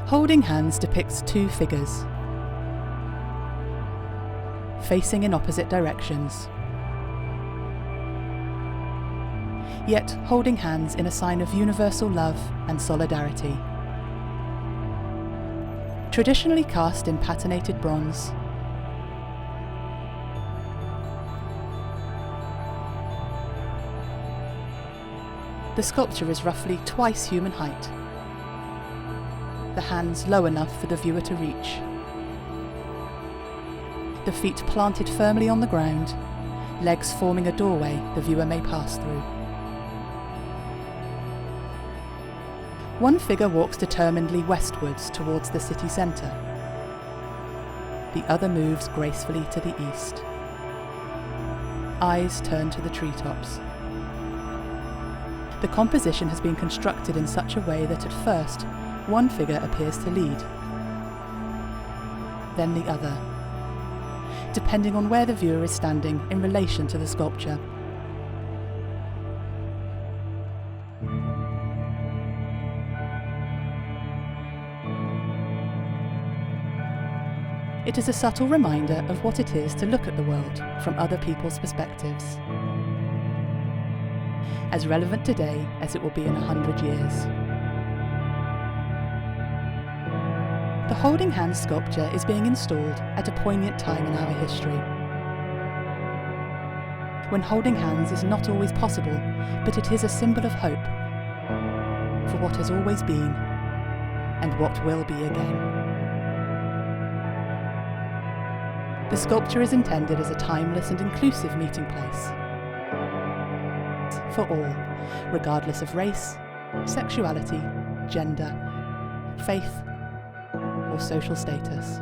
Holding hands depicts two figures, facing in opposite directions, yet holding hands in a sign of universal love and solidarity. Traditionally cast in patinated bronze, the sculpture is roughly twice human height, the hands low enough for the viewer to reach, the feet planted firmly on the ground, legs forming a doorway the viewer may pass through. One figure walks determinedly westwards towards the city centre. The other moves gracefully to the east. Eyes turn to the treetops. The composition has been constructed in such a way that at first, one figure appears to lead, then the other, depending on where the viewer is standing in relation to the sculpture. It is a subtle reminder of what it is to look at the world from other people's perspectives, as relevant today as it will be in 100 years. The Holding Hands sculpture is being installed at a poignant time in our history, when holding hands is not always possible, but it is a symbol of hope for what has always been and what will be again. The sculpture is intended as a timeless and inclusive meeting place for all, regardless of race, sexuality, gender, faith, or social status.